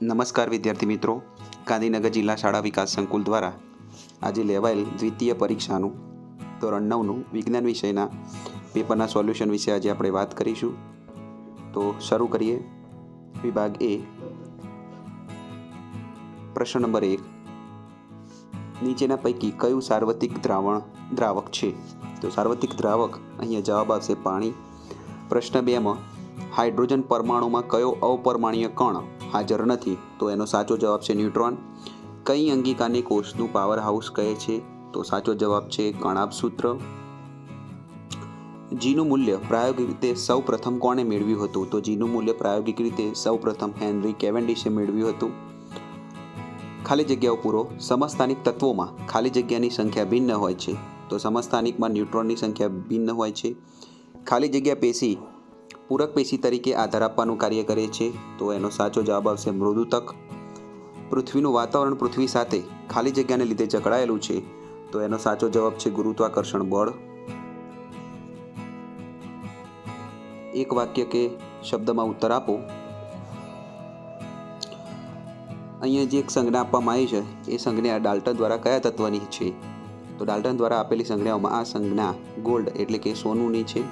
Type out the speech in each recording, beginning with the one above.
નમસ્કાર વિદ્યાર્થી મિત્રો, ગાંધીનગર જિલ્લા શાળા વિકાસ સંકુલ દ્વારા આજે લેવાયેલ દ્વિતીય પરીક્ષાનું ધોરણ 9નું વિજ્ઞાન વિષયના પેપરના સોલ્યુશન વિશે આજે આપણે વાત કરીશું. તો શરૂ કરીએ. વિભાગ એ, પ્રશ્ન નંબર 1, નીચેના પૈકી કયું સાર્વત્રિક દ્રાવક છે? તો સાર્વત્રિક દ્રાવક અહીંયા જવાબ આવશે પાણી. પ્રશ્ન 2માં હાઇડ્રોજન પરમાણુમાં કયો અપરમાણ્વીય કણ હાજર નથી? તો એનો સાચો જવાબ છે ન્યુટ્રોન. કઈ અંગિકાને કોષનું પાવર હાઉસ કહે છે? તો સાચો જવાબ છે કણાભ સૂત્ર. જીનું મૂલ્ય પ્રાયોગિક રીતે સૌ પ્રથમ કોણે મેળવ્યું હતું? તો જીનું મૂલ્ય પ્રાયોગિક રીતે સૌ પ્રથમ હેનરી કેવેન્ડિશે મેળવ્યું હતું. ખાલી જગ્યાઓ પૂરો. સમસ્થાનિક તત્વોમાં ખાલી જગ્યાની સંખ્યા ભિન્ન હોય છે. તો સમસ્થાનિકમાં ન્યુટ્રોનની સંખ્યા ભિન્ન હોય છે. ખાલી જગ્યા પેશી પૂરક પેશી તરીકે આધાર આપવાનું કાર્ય કરે છે. તો એનો સાચો જવાબ આવશે મૃદુતક. પૃથ્વીનું વાતાવરણ પૃથ્વી સાથે ખાલી જગ્યાને લીધે જકડાયેલું છે. તો એનો સાચો જવાબ છે ગુરુત્વાકર્ષણ બળ. એક વાક્ય કે શબ્દમાં ઉત્તર આપો. અહીંયા જે એક સંજ્ઞા આપવામાં આવી છે એ સંજ્ઞા ડાલ્ટન દ્વારા કયા તત્વની છે? તો ડાલ્ટન દ્વારા આપેલી સંજ્ઞાઓમાં આ સંજ્ઞા ગોલ્ડ એટલે કે સોનુની છે.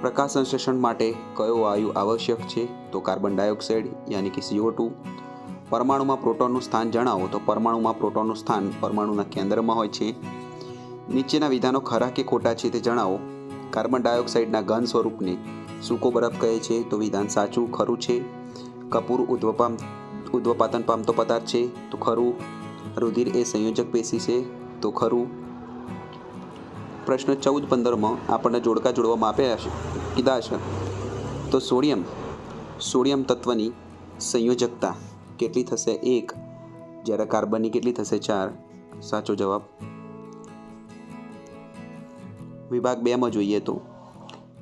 પ્રકાશ સંશ્લેષણ માટે કયો વાયુ આવશ્યક છે? તો કાર્બન ડાયોક્સાઇડ યાની કે CO2. પરમાણુમાં પ્રોટોનનું સ્થાન જણાવો. તો પરમાણુમાં પ્રોટોનનું સ્થાન પરમાણુના કેન્દ્રમાં હોય છે. નીચેના વિધાનો ખરા કે ખોટા છે તે જણાવો. કાર્બન ડાયોક્સાઇડના ઘન સ્વરૂપને સૂકો બરફ કહે છે. તો વિધાન સાચું. ખરું છે. કપૂર ઉદ્વપાતન પામતો પદાર્થ છે. તો ખરું. રુધિર એ સંયોજક પેશી છે. તો ખરું. પ્રશ્ન 14-15માં આપણને જોડકા જોડવામાં આપ્યા છે કીધા છે. તો સોડિયમ તત્વની સંયોજકતા કેટલી થશે? 1. જ્યારે કાર્બનની કેટલી થશે? 4. સાચો જવાબ. વિભાગ 2માં જોઈએ તો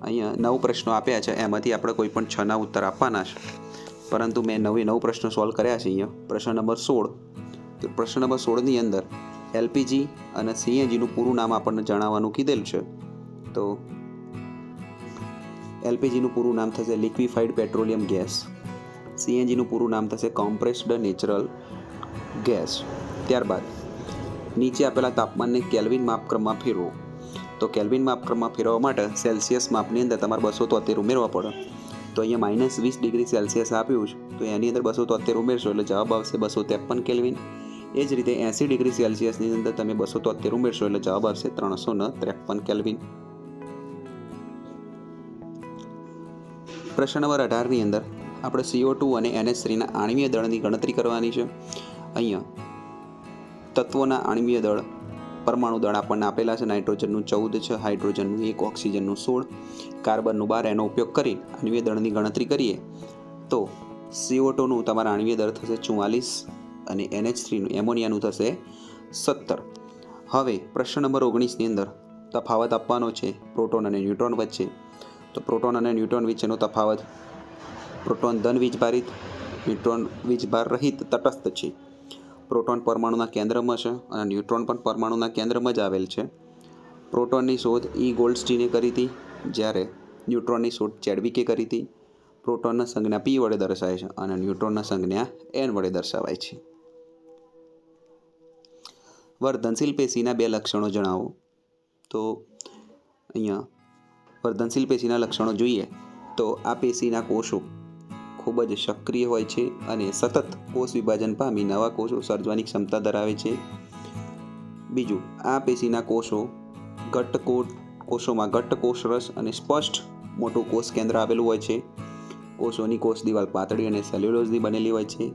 અહીંયા 9 પ્રશ્નો આપ્યા છે. એમાંથી આપણે કોઈ પણ 6ના ઉત્તર આપવાના છે, પરંતુ મેં 9 પ્રશ્નો સોલ્વ કર્યા છે. અહીંયા પ્રશ્ન નંબર 16. તો પ્રશ્ન નંબર 16ની અંદર એલપીજી અને સીએનજીનું પૂરું નામ આપણને જણાવવાનું કીધેલ છે. તો એલપીજીનું પૂરું નામ થશે લિક્વિફાઈડ પેટ્રોલિયમ ગેસ. સીએનજીનું પૂરું નામ થશે કોમ્પ્રેસ્ડ નેચરલ ગેસ. ત્યારબાદ નીચે આપેલા તાપમાનને કેલ્વિન માપક્રમમાં ફેરવો. તો કેલ્વિન માપક્રમમાં ફેરવવા માટે સેલ્સિયસ માપની અંદર તમારે 273 ઉમેરવા પડે. તો અહીંયા -20 ડિગ્રી સેલ્સિયસ આપ્યું છે, તો એની અંદર 273 ઉમેરશો એટલે જવાબ આવશે 253 કેલ્વિન. એ જ રીતે 80 ડિગ્રી સેલ્સિયસની અંદર તમે 273 ઉમેરશો એટલે જવાબ આવશે 353 કેલ્વિન. પ્રશ્ન નંબર 18ની અંદર આપણે CO2 અને NH3ના આણ્વીય દળની ગણતરી કરવાની છે. અહીંયા તત્વોના આણ્વીય દળ, પરમાણુ દળ આપણને આપેલા છે. નાઇટ્રોજનનું 14 છે, હાઇડ્રોજનનું 1, ઓક્સિજનનું 16, કાર્બનનું 12. એનો ઉપયોગ કરી આણ્વીય દળની ગણતરી કરીએ તો CO2નું તમારા આણ્વીય દળ થશે 44 અને NH3નું એમોનિયાનું થશે 17. હવે પ્રશ્ન નંબર 19ની અંદર તફાવત આપવાનો છે પ્રોટોન અને ન્યુટ્રોન વચ્ચે. તો પ્રોટોન અને ન્યુટ્રોન વચ્ચેનો તફાવત: પ્રોટોન ધન વીજભારિત, ન્યુટ્રોન વીજભાર રહિત તટસ્થ છે. પ્રોટોન પરમાણુના કેન્દ્રમાં છે અને ન્યુટ્રોન પણ પરમાણુના કેન્દ્રમાં જ આવેલ છે. પ્રોટોનની શોધ ગોલ્ડસ્ટીને કરી હતી, જ્યારે ન્યુટ્રોનની શોધ ચેડવિકે કરી હતી. પ્રોટોનના સંજ્ઞા P વડે દર્શાવાય છે અને ન્યુટ્રોનના સંજ્ઞા N વડે દર્શાવાય છે. વર્ધનશીલ પેશીના 2 લક્ષણો જણાવો. તો અહીંયા વર્ધનશીલ પેશીના લક્ષણો જોઈએ તો આ પેશીના કોષો ખૂબ જ સક્રિય હોય છે અને સતત કોષ વિભાજન પામી નવા કોષો સર્જવાની ક્ષમતા ધરાવે છે. બીજું, આ પેશીના કોષોમાં ઘટ્ટ કોષરસ અને સ્પષ્ટ મોટું કોષ કેન્દ્ર આવેલું હોય છે. કોષોની કોષ દિવાલ પાતળી અને સેલ્યુલોઝની બનેલી હોય છે.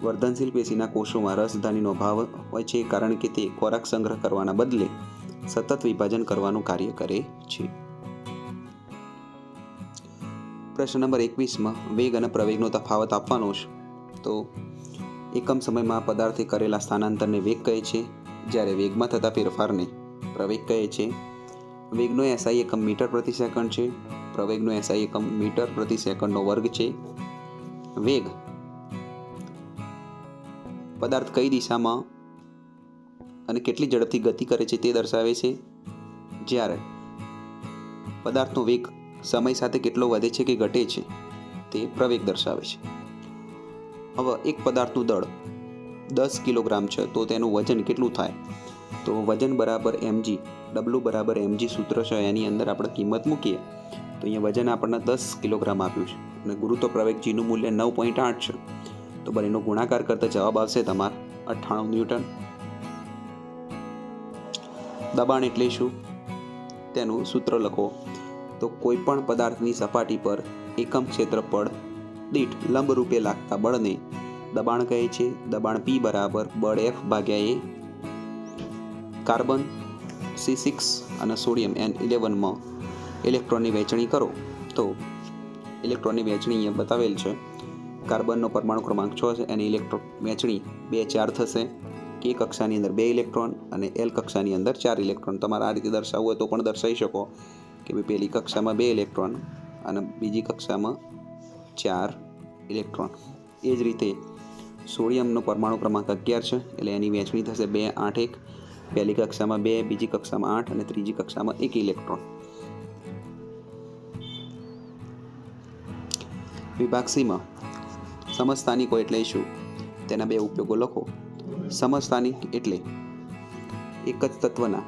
વર્ધનશીલ પેશીના કોષોમાં રસધાનીનો અભાવ હોય છે, કારણ કે તે ખોરાક સંગ્રહ કરવાના બદલે સતત વિભાજન કરવાનું કાર્ય કરે છે. પ્રશ્ન નંબર 21માં વેગ અને પ્રવેગનો તફાવત આપવાનો છે. તો એકમ સમયમાં પદાર્થે કરેલા સ્થાનાંતરને વેગ કહે છે, જ્યારે વેગમાં થતા ફેરફારને પ્રવેગ કહે છે. વેગનો SI એકમ મીટર પ્રતિ સેકન્ડ છે. પ્રવેગનો SI એકમ મીટર પ્રતિ સેકન્ડનો વર્ગ છે. વેગ પદાર્થ કઈ દિશામાં અને કેટલી ઝડપથી ગતિ કરે છે તે દર્શાવે છે, જ્યારે પદાર્થનો વેગ સમય સાથે કેટલો વધે છે કે ઘટે છે તે પ્રવેગ દર્શાવે છે. હવે એક પદાર્થનું દળ 10 કિલોગ્રામ છે તો તેનું વજન કેટલું થાય? તો વજન બરાબર mg, W બરાબર mg સૂત્ર છે, એની અંદર આપણે કિંમત મૂકીએ તો અહીંયા વજન આપણને 10 કિલોગ્રામ આપ્યું છે અને ગુરુત્વ પ્રવેગ જીનું મૂલ્ય 9.8 છે. તો બંનેનો ગુણાકાર કરતા જવાબ આવશે તમારે 98 ન્યૂટન. દબાણ એટલે શું તેનું સૂત્ર લખો. તો કોઈ પણ પદાર્થની સપાટી પર એકમ ક્ષેત્રફળ દીઠ લંબરૂપે લાગતા બળને દબાણ કહે છે. દબાણ P બરાબર બળ F ભાગ્યા A. કાર્બન C6 અને સોડિયમ N11માં ઇલેક્ટ્રોનની વહેંચણી કરો તો ઇલેક્ટ્રોનની વહેંચણી અહીંયા બતાવેલ છે. કાર્બનનો પરમાણુ ક્રમાંક 6 છે, એની ઇલેક્ટ્રોન વહેંચણી 2 4 થશે. K કક્ષાની અંદર 2 ઇલેક્ટ્રોન અને L કક્ષાની અંદર 4 ઇલેક્ટ્રોન. તમારે આ રીતે દર્શાવવું હોય તો પણ દર્શાવી શકો કે ભાઈ પહેલી કક્ષામાં 2 ઇલેક્ટ્રોન અને બીજી કક્ષામાં 4 ઇલેક્ટ્રોન. એ જ રીતે સોડિયમનો પરમાણુ ક્રમાંક 11 છે, એટલે એની વહેંચણી થશે 2 8 1. પહેલી કક્ષામાં 2, બીજી કક્ષામાં 8 અને ત્રીજી કક્ષામાં 1 ઇલેક્ટ્રોન. વિભાગ સીમાં સમસ્થાનિકો એટલે શું તેના બે ઉપયોગો લખો. સમસ્થાનિક એટલે એક જ તત્વના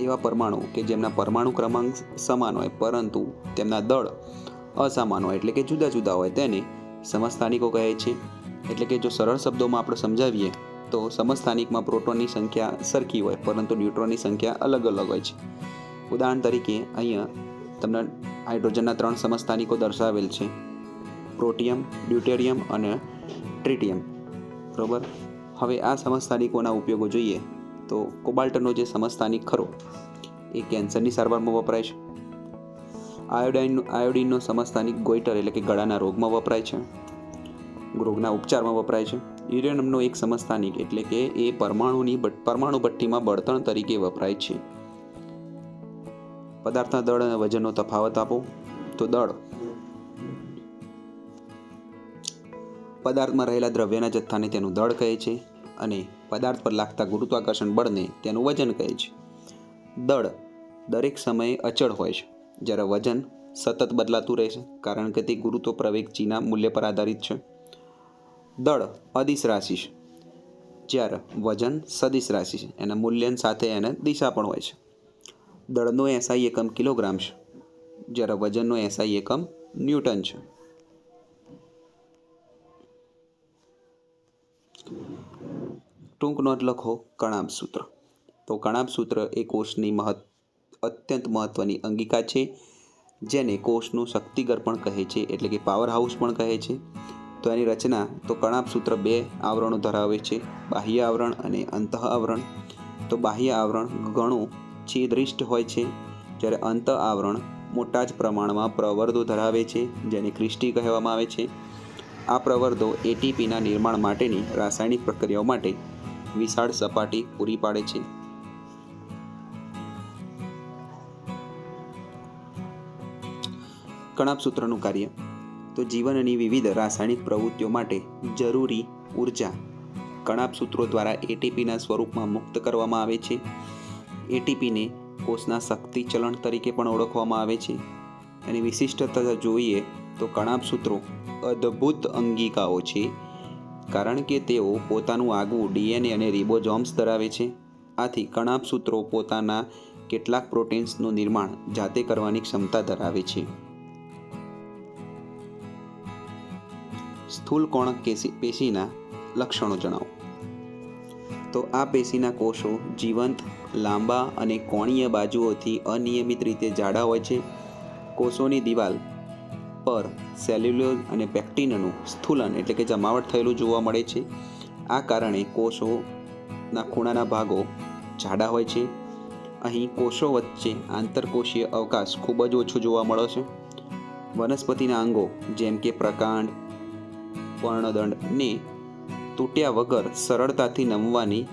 એવા પરમાણુ કે જેમના પરમાણુ ક્રમાંક સમાન હોય પરંતુ તેમના દળ અસમાન હોય એટલે કે જુદા જુદા હોય તેને સમસ્થાનિકો કહે છે. એટલે કે જો સરળ શબ્દોમાં આપણે સમજાવીએ તો સમસ્થાનિકમાં પ્રોટોનની સંખ્યા સરખી હોય પરંતુ ન્યુટ્રોનની સંખ્યા અલગ અલગ હોય છે. ઉદાહરણ તરીકે અહીંયા તમને હાઇડ્રોજનના 3 સમસ્થાનિકો દર્શાવેલ છે, પ્રોટિયમ, ડ્યુટેરિયમ અને ટ્રિટિયમ. બરાબર. હવે આ સમસ્થાનિકોના ઉપયોગો જોઈએ તો કોબાલ્ટનો જે સમસ્થાનિક ખરો એ કેન્સરની સારવારમાં વપરાય છે. આયોડિનનો સમસ્થાનિક ગોઈટર એટલે કે ગળાના રોગમાં વપરાય છે, રોગના ઉપચારમાં વપરાય છે. યુરેનિયમનો એક સમસ્થાનિક એટલે કે એ પરમાણુ ભઠ્ઠીમાં બળતણ તરીકે વપરાય છે. પદાર્થના દળ અને વજનનો તફાવત આપો. તો દળ પદાર્થમાં રહેલા દ્રવ્યના જથ્થાને તેનું દળ કહે છે અને પદાર્થ પર લાગતા ગુરુત્વાકર્ષણ બળને તેનું વજન કહે છે. દળ દરેક સમયે અચળ હોય છે જ્યારે વજન સતત બદલાતું રહે છે કારણ કે તે ગુરુત્વ પ્રવેગ જીના મૂલ્ય પર આધારિત છે. દળ અદિશ રાશિ છે જ્યારે વજન સદિશ રાશિ છે, એના મૂલ્ય સાથે એને દિશા પણ હોય છે. દળનો SI એકમ કિલોગ્રામ છે જ્યારે વજનનો SI એકમ ન્યૂટન છે. ટૂંક નોંધ લખો. કણાભ સૂત્ર. તો કણાભ સૂત્ર એ કોષની અત્યંત મહત્વની અંગિકા છે જેને કોષનું શક્તિઘર પણ કહે છે એટલે કે પાવર હાઉસ પણ કહે છે. તો એની રચના તો કણાભ સૂત્ર 2 આવરણો ધરાવે છે, બાહ્ય આવરણ અને અંતઃ આવરણ. તો બાહ્ય આવરણ ઘણું છિદ્રિષ્ટ હોય છે જ્યારે અંતઃ આવરણ મોટા જ પ્રમાણમાં પ્રવર્ધો ધરાવે છે જેને ક્રિસ્ટી કહેવામાં આવે છે. આ પ્રવર્ધો એટીપીના નિર્માણ માટેની રાસાયણિક પ્રક્રિયાઓ માટે વિશાળ સપાટી પૂરી પાડે છે. કણાભ સૂત્રનું કાર્ય તો જીવનની વિવિધ રાસાયણિક પ્રવૃત્તિઓ માટે જરૂરી ઉર્જા કણાભ સૂત્રો દ્વારા એટીપીના સ્વરૂપમાં મુક્ત કરવામાં આવે છે. એટીપીને કોષના શક્તિ ચલણ તરીકે પણ ઓળખવામાં આવે છે. એની વિશિષ્ટતા જોઈએ તો કણાભ સૂત્રો અદ્ભુત અંગિકાઓ છે કારણ કે તેઓ પોતાનું આગવું DNA અને રિબોઝોમ્સ ધરાવે છે. આથી કણાભ સૂત્રો પોતાના કેટલાક પ્રોટીન્સનું નિર્માણ જાતે કરવાની ક્ષમતા ધરાવે છે. સ્થૂલ કોણક પેશીના લક્ષણો જણાવો. તો આ પેશીના કોષો જીવંત, લાંબા અને કોણીય બાજુઓથી અનિયમિત રીતે જાડા હોય છે. કોષોની દિવાલ પર સેલ્યુલોઝ અને પેક્ટિનનું સ્થૂલન એટલે કે જમાવટ થયેલું જોવા મળે છે. આ કારણે કોષોના ખૂણાના ભાગો જાડા હોય છે. અહીં કોષો વચ્ચે આંતરકોષીય અવકાશ ખૂબ જ ઓછો જોવા મળે છે. વનસ્પતિના અંગો જેમ કે પ્રકાંડ, પર્ણદંડને તૂટ્યા વગર સરળતાથી નમવાની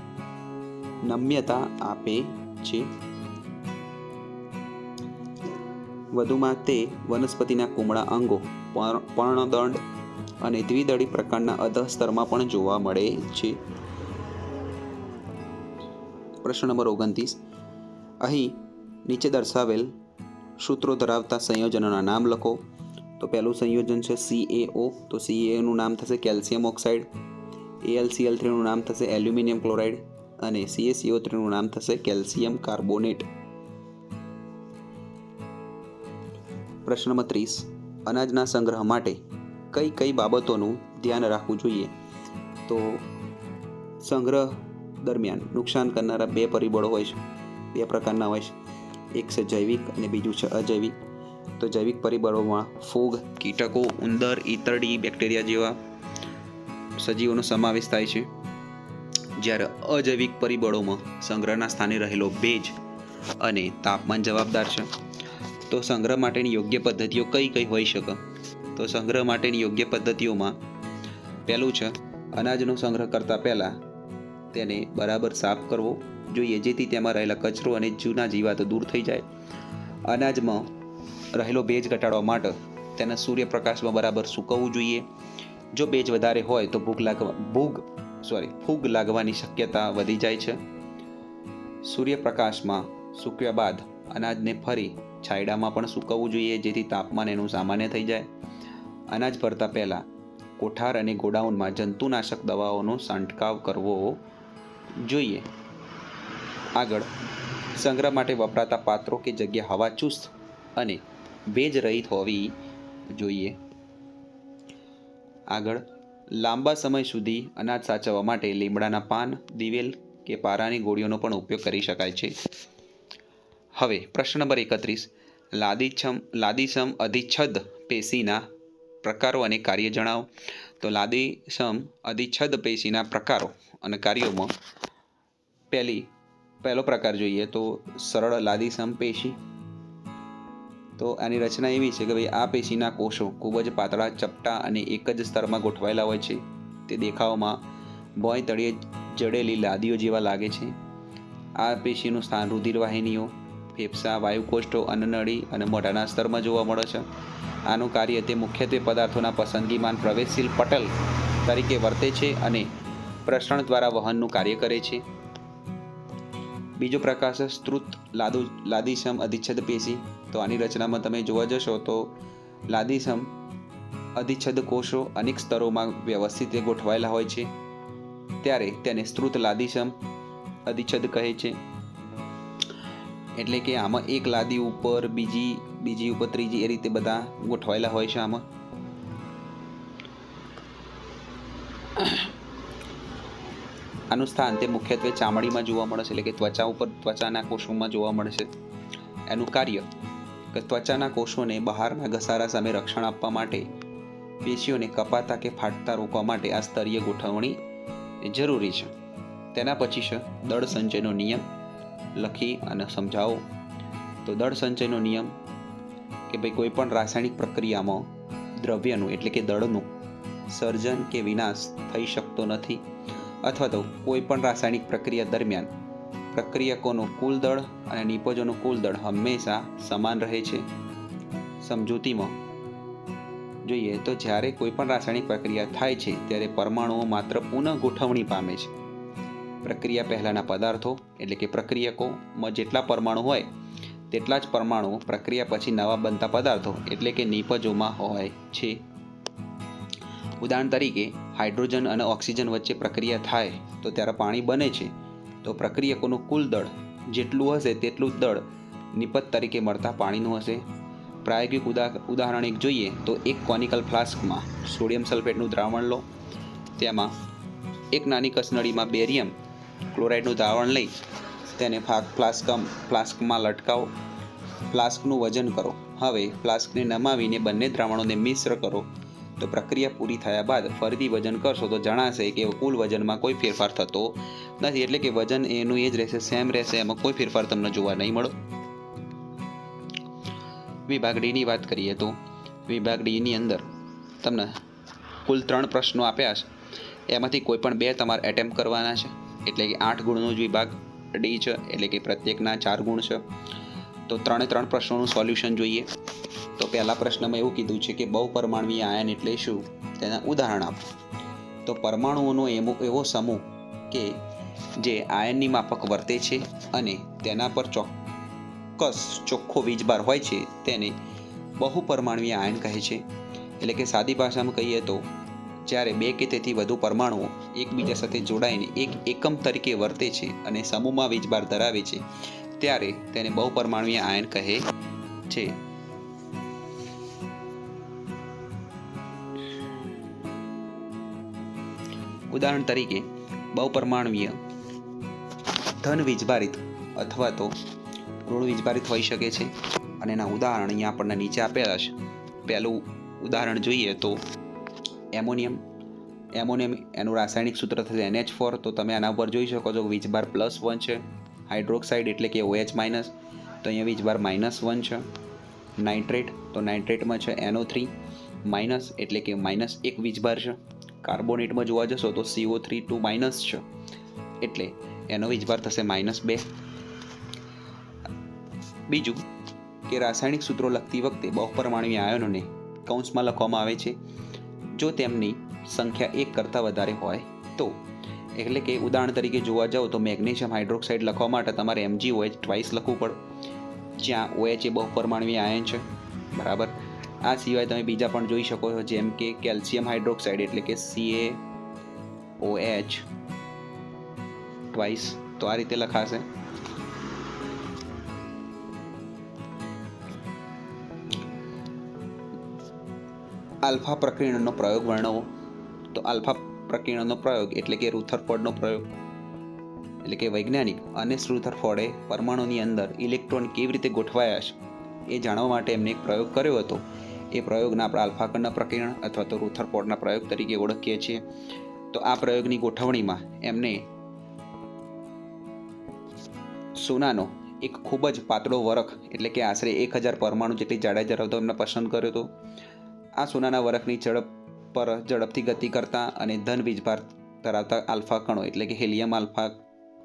નમ્યતા આપે છે. વધુમાં તે વનસ્પતિના કુમળા અંગો, પર્ણદંડ અને દ્વિદળી પ્રકારના અધઃ સ્તરમાં પણ જોવા મળે છે. પ્રશ્ન નંબર 29. અહીં નીચે દર્શાવેલ સૂત્રો ધરાવતા સંયોજનોના નામ લખો. તો પહેલું સંયોજન છે CaO, તો Caનું નામ થશે કેલ્શિયમ ઓક્સાઇડ, AlCl3નું નામ થશે એલ્યુમિનિયમ ક્લોરાઇડ અને CaCO3નું નામ થશે કેલ્શિયમ કાર્બોનેટ. પ્રશ્ન નંબર 30, અનાજના સંગ્રહ માટે કઈ કઈ બાબતોનું ધ્યાન રાખવું જોઈએ? તો સંગ્રહ દરમિયાન નુકસાન કરનારા 2 પરિબળો હોય છે, 2 પ્રકારના હોય છે. એક છે જૈવિક અને બીજું છે અજૈવિક. તો જૈવિક પરિબળોમાં ફૂગ, કીટકો, ઉંદર, ઈતરડી, બેક્ટેરિયા જેવા સજીવોનો સમાવેશ થાય છે. જ્યારે અજૈવિક પરિબળોમાં સંગ્રહના સ્થાને રહેલો ભેજ અને તાપમાન જવાબદાર છે. તો સંગ્રહ માટેની યોગ્ય પદ્ધતિઓ કઈ કઈ હોઈ શકે? તો સંગ્રહ માટેની યોગ્ય પદ્ધતિઓમાં પહેલું છે અનાજનો સંગ્રહ કરતા પહેલા તેને બરાબર સાફ કરવો જોઈએ, જેથી તેમાં રહેલા કચરો અને જૂના જીવાતો દૂર થઈ જાય. અનાજમાં રહેલો ભેજ ઘટાડવા માટે તેને સૂર્યપ્રકાશમાં બરાબર સૂકવવું જોઈએ. જો ભેજ વધારે હોય તો ફૂગ લાગવાની શક્યતા વધી જાય છે. સૂર્યપ્રકાશમાં સૂક્યા બાદ અનાજને ફરી છાંયડામાં પણ સૂકવવું જોઈએ, જેથી તાપમાન એનું સામાન્ય થઈ જાય. અનાજ ભરતા પહેલાં કોઠાર અને ગોડાઉનમાં જંતુનાશક દવાઓનો છંટકાવ કરવો જોઈએ. આગળ, સંગ્રહ માટે વપરાતા પાત્રો કે જગ્યા હવાચુસ્ત અને ભેજ રહિત હોવી જોઈએ. આગળ, લાંબા સમય સુધી અનાજ સાચવવા માટે લીમડાના પાન, દિવેલ કે પારાની ગોળીઓનો પણ ઉપયોગ કરી શકાય છે. હવે પ્રશ્ન નંબર 31, લાદીસમ અધિચ્છદ પેશીના પ્રકારો અને કાર્ય જણાવો. તો લાદીસમ અધિચ્છદ પેશીના પ્રકારો અને કાર્યોમાં પહેલો પ્રકાર જોઈએ તો સરળ લાદીસમ પેશી. તો આની રચના એવી છે કે ભાઈ આ પેશીના કોષો ખૂબ જ પાતળા, ચપટા અને એક જ સ્તરમાં ગોઠવાયેલા હોય છે. તે દેખાવમાં ભોંય તળિયે જડેલી લાદીઓ જેવા લાગે છે. આ પેશીનું સ્થાન રુધિરવાહિનીઓ, ફેફસા, વાયુકોષ્ઠો, અન્નનળી અને મોઢાના સ્તરમાં જોવા મળે છે. આનું કાર્ય તે મુખ્યત્વે પદાર્થોના પસંદગીમાન પ્રવેશશીલ પટલ તરીકે વર્તે છે અને પ્રસરણ દ્વારા વહનનું કાર્ય કરે છે. બીજો પ્રકાર છે સ્ત્રુત લાદીસમ અધિચ્છદ પેશી. તો આની રચનામાં તમે જોવા જશો તો લાદીસમ અધિચ્છદ કોષો અનેક સ્તરોમાં વ્યવસ્થિત ગોઠવાયેલા હોય છે, ત્યારે તેને સ્ત્રુત લાદીસમ અધિચ્છદ કહે છે. એટલે કે આમાં એક લાદી ઉપર બીજી ઉપર ત્રીજી, એ રીતે બધા ગોઠવાયેલા હોય છે. આમાં આનું સ્થાન તે મુખ્યત્વે ચામડીમાં જોવા મળે છે, એટલે કે ત્વચા ઉપર ત્વચાના કોષોમાં જોવા મળે છે. એનું કાર્ય કે ત્વચાના કોષોને બહારના ઘસારા સામે રક્ષણ આપવા માટે, પેશીઓને કપાતા કે ફાટતા રોકવા માટે આ સ્તરીય ગોઠવણી જરૂરી છે. તેના પછી છે દળ સંચયનો નિયમ. લખી અને સમજાવો. તો દળ સંચયનો નિયમ કે ભાઈ કોઈ પણ રાસાયણિક પ્રક્રિયામાં દ્રવ્યનું એટલે કે દળનું સર્જન કે વિનાશ થઈ શકતો નથી, અથવા તો કોઈ પણ રાસાયણિક પ્રક્રિયા દરમિયાન પ્રક્રિયકોનું કુલ દળ અને નિપજોનું કુલ દળ હંમેશા સમાન રહે છે. સમજૂતીમાં જોઈએ તો જ્યારે કોઈ પણ રાસાયણિક પ્રક્રિયા થાય છે ત્યારે પરમાણુઓ માત્ર પુનઃ ગોઠવણી પામે છે. પ્રક્રિયા પહેલાંના પદાર્થો એટલે કે પ્રક્રિયકોમાં જેટલા પરમાણુ હોય તેટલા જ પરમાણુ પ્રક્રિયા પછી નવા બનતા પદાર્થો એટલે કે નિપજોમાં હોય છે. ઉદાહરણ તરીકે હાઇડ્રોજન અને ઓક્સિજન વચ્ચે પ્રક્રિયા થાય તો ત્યારે પાણી બને છે, તો પ્રક્રિયકોનું કુલ દળ જેટલું હશે તેટલું જ દળ નિપજ તરીકે મળતા પાણીનું હશે. પ્રાયોગિક ઉદાહરણ એક જોઈએ તો એક કોનિકલ ફ્લાસ્કમાં સોડિયમ સલ્ફેટનું દ્રાવણ લો. તેમાં એક નાની કસનળીમાં બેરિયમ ક્લોરાઇડનું દ્રાવણ લઈ તેને ફ્લાસ્કમાં લટકાવો. ફ્લાસ્કનું વજન કરો. હવે ફ્લાસ્કને નમાવીને બંને દ્રાવણોને મિશ્ર કરો. તો પ્રક્રિયા પૂરી થયા બાદ ફરીથી વજન કરશો તો જણાશે કે કુલ વજનમાં કોઈ ફેરફાર થતો નથી, એટલે કે વજન એનું એ જ રહેશે, સેમ રહેશે, એમાં કોઈ ફેરફાર તમને જોવા નહીં મળે. વિભાગ ડીની વાત કરીએ તો વિભાગ ડીની અંદર તમને કુલ 3 પ્રશ્નો આપ્યા છે, એમાંથી કોઈ પણ 2 તમારે એટેમ્પ કરવાના છે, એટલે કે 8 ગુણનો જ વિભાગ ડી છે, એટલે કે પ્રત્યેકના 4 ગુણ છે. તો 3 પ્રશ્નોનું સોલ્યુશન જોઈએ. તો પહેલા પ્રશ્નમાં એવું કીધું છે કે બહુપરમાણુય આયન એટલે શું, તેના ઉદાહરણ આપો. તો પરમાણુઓનો એવો સમૂહ કે જે આયનની માફક વર્તે છે અને તેના પર ચોખ્ખો વીજભાર હોય છે તેને બહુપરમાણુય આયન કહે છે. એટલે કે સાદી ભાષામાં કહીએ તો જ્યારે બે કે તેથી વધુ પરમાણુઓ એકબીજા સાથે જોડાઈને એક એકમ તરીકે વર્તે છે અને સમૂહમાં વીજભાર ધરાવે છે ત્યારે તેને બહુપરમાણુય આયન કહે છે. ઉદાહરણ તરીકે બહુપરમાણુય ધન વીજભારિત અથવા તો ઋણ વીજભારિત હોઈ શકે છે અને એના ઉદાહરણ અહીંયા આપણને નીચે આપેલા છે. પહેલું ઉદાહરણ જોઈએ તો એમોનિયમ એનું રાસાયણિક સૂત્ર થશે NH4. તો તમે આના ઉપર જોઈ શકો છો વીજભાર +1 છે. હાઇડ્રોક્સાઇડ એટલે કે OH- તો અહીંયા વીજભાર -1 છે. નાઇટ્રેટ તો નાઇટ્રેટમાં છે NO3- એટલે કે -1 વીજભાર છે. કાર્બોનેટમાં જોવા જશો તો CO3 2- છે એટલે એનો વીજભાર થશે -2. બીજું કે રાસાયણિક સૂત્રો લખતી વખતે બહુપરમાણુય આયનોને કૌંસમાં લખવામાં આવે છે જો તેમની સંખ્યા 1 કરતાં વધારે હોય તો. એટલે કે ઉદાહરણ તરીકે જોવા જાઓ તો મેગ્નેશિયમ હાઇડ્રોક્સાઇડ લખવા માટે તમારે MgOH ટ્વાઇસ લખવું પડે, જ્યાં OH એ બહુપરમાણુય આયન છે. બરાબર. આ સિવાય તમે બીજા પણ જોઈ શકો છો, જેમ કે કેલ્શિયમ હાઇડ્રોક્સાઇડ એટલે કે CaOH ટ્વાઇસ. તો આ રીતે લખાશે. આલ્ફા પ્રકીર્ણનનો પ્રયોગ વર્ણવો. તો આલ્ફા પ્રકીર્ણનનો પ્રયોગ એટલે કે રુથરફોર્ડનો પ્રયોગ એટલે કે વૈજ્ઞાનિક અનેસ રુથરફોર્ડે પરમાણુની અંદર ઇલેક્ટ્રોન કેવી રીતે ગોઠવાયા છે એ જાણવા માટે એમને એક પ્રયોગ કર્યો હતો. એ પ્રયોગના આપણે આલ્ફા કણના પ્રકીર્ણન અથવા તો રુથરફોર્ડના પ્રયોગ તરીકે ઓળખીએ છીએ. તો આ પ્રયોગની ગોઠવણીમાં એમને સોનાનો એક ખૂબ જ પાતળો વરખ એટલે કે આશરે 1000 પરમાણુ જેટલી જાડાઈ ધરાવતો એમને પસંદ કર્યો હતો. આ સોનાના વરખની ઝડપ પર ઝડપથી ગતિ કરતા અને ધન વીજભાર ધરાવતા આલ્ફા કણો એટલે કે હિલિયમ આલ્ફા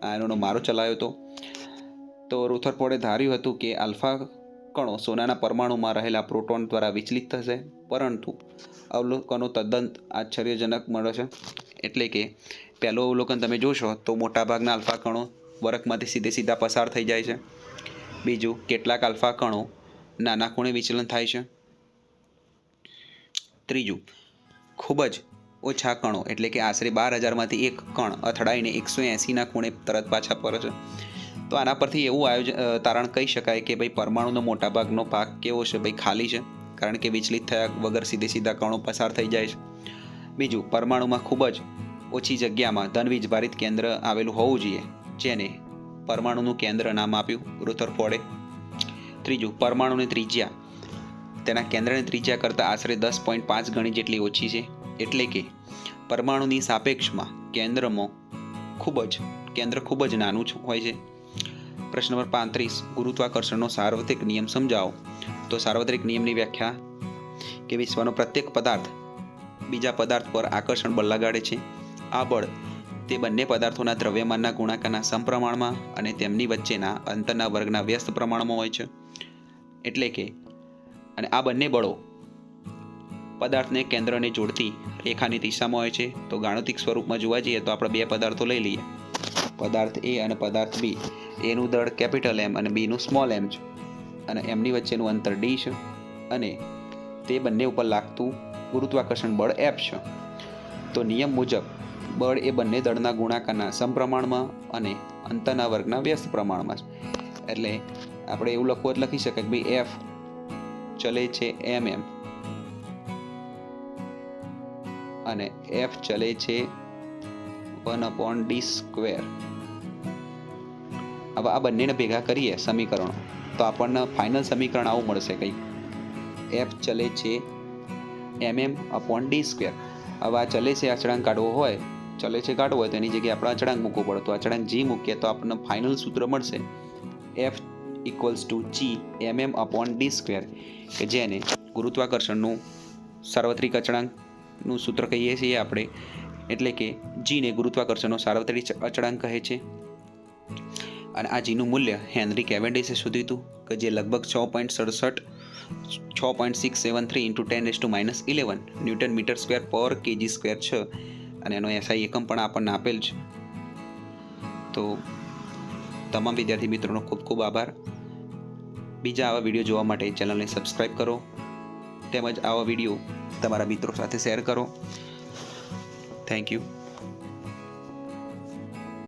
આયનોનો મારો ચલાવ્યો હતો. તો રુથરફોર્ડે ધાર્યું હતું કે આલ્ફા કણો સોનાના પરમાણુમાં રહેલા પ્રોટોન દ્વારા વિચલિત થશે, પરંતુ અવલોકનો તદ્દન આશ્ચર્યજનક મળે છે. એટલે કે પહેલું અવલોકન તમે જોશો તો મોટાભાગના આલ્ફા કણો વરખમાંથી સીધા પસાર થઈ જાય છે. બીજું, કેટલાક આલ્ફા કણો નાના ખૂણે વિચલન થાય છે. ત્રીજું, ખૂબ જ ઓછા કણો એટલે કે આશરે 12000માંથી એક કણ અથડાઈને 180ના ખૂણે તરત પાછા ફરે છે. તો આના પરથી એવું તારણ કહી શકાય કે ભાઈ પરમાણુનો મોટાભાગનો ભાગ કેવો છે, ભાઈ ખાલી છે, કારણ કે વિચલિત થયા વગર સીધા કણો પસાર થઈ જાય છે. બીજું, પરમાણુમાં ખૂબ જ ઓછી જગ્યામાં ધન વીજભારિત કેન્દ્ર આવેલું હોવું જોઈએ, જેને પરમાણુનું કેન્દ્ર નામ આપ્યું રુથરફોર્ડે. ત્રીજું, પરમાણુની ત્રિજ્યા તેના કેન્દ્રની ત્રિજ્યા કરતાં આશરે 10.5 ગણી જેટલી ઓછી છે. એટલે કે પરમાણુની સાપેક્ષમાં કેન્દ્ર ખૂબ જ નાનું હોય છે. પ્રશ્ન નંબર 35, ગુરુત્વાકર્ષણનો સાર્વત્રિક નિયમ સમજાવો. તો સાર્વત્રિક નિયમની વ્યાખ્યા કે વિશ્વનો પ્રત્યેક પદાર્થ બીજા પદાર્થ પર આકર્ષણ બળ લગાડે છે. આ બળ તે બંને પદાર્થોના દ્રવ્યમાનના ગુણાકારના સમપ્રમાણમાં અને તેમની વચ્ચેના અંતરના વર્ગના વ્યસ્ત પ્રમાણમાં હોય છે. એટલે કે અને આ બંને બળો પદાર્થને કેન્દ્રને જોડતી રેખાની દિશામાં હોય છે. તો ગાણિતિક સ્વરૂપમાં જોવા જઈએ તો આપણે બે પદાર્થો લઈ લઈએ, પદાર્થ A અને પદાર્થ B. એનું દળ M અને Bનું m છે અને એમની વચ્ચેનું અંતર d છે અને તે બંને ઉપર લાગતું ગુરુત્વાકર્ષણ બળ F છે. તો નિયમ મુજબ બળ એ બંને દળના ગુણાકારના સમપ્રમાણમાં અને અંતરના વર્ગના વ્યસ્ત પ્રમાણમાં છે. એટલે આપણે એવું લખી શકાય કે ભાઈ F ચલે છે mm અને F ચલે છે 1/d². હવે આ બંનેને ભેગા કરીએ સમીકરણો તો આપણને ફાઇનલ સમીકરણ આવું મળશે કંઈક, F ચલે છે mm/d². હવે આ ચલે છે અચળાંક કાઢવો હોય તો એની જગ્યાએ આપણે અચળાંક મૂકવો પડે. તો અચળાંક g મૂકીએ તો આપણને ફાઇનલ સૂત્ર મળશે F = g mm/d², કે જેને ગુરુત્વાકર્ષણનું સાર્વત્રિક અચળાંકનું સૂત્ર કહીએ છીએ આપણે. એટલે કે જીને ગુરુત્વાકર્ષણનો સાર્વત્રિક અચળાંક કહે છે. અને આ જીનું મૂલ્ય હેનરી કેવેન્ડિશે શોધ્યું હતું કે જે લગભગ 6.673 × 10⁻11 ન્યૂટન મીટર²/kg² છે. અને એનો SI એકમ પણ આપણને આપેલ છે. તો તમામ વિદ્યાર્થી મિત્રોનો ખૂબ ખૂબ આભાર. બીજા આવા વિડીયો જોવા માટે ચેનલને સબસ્ક્રાઈબ કરો તેમજ આવા વિડીયો તમારા મિત્રો સાથે શેર કરો. Thank you.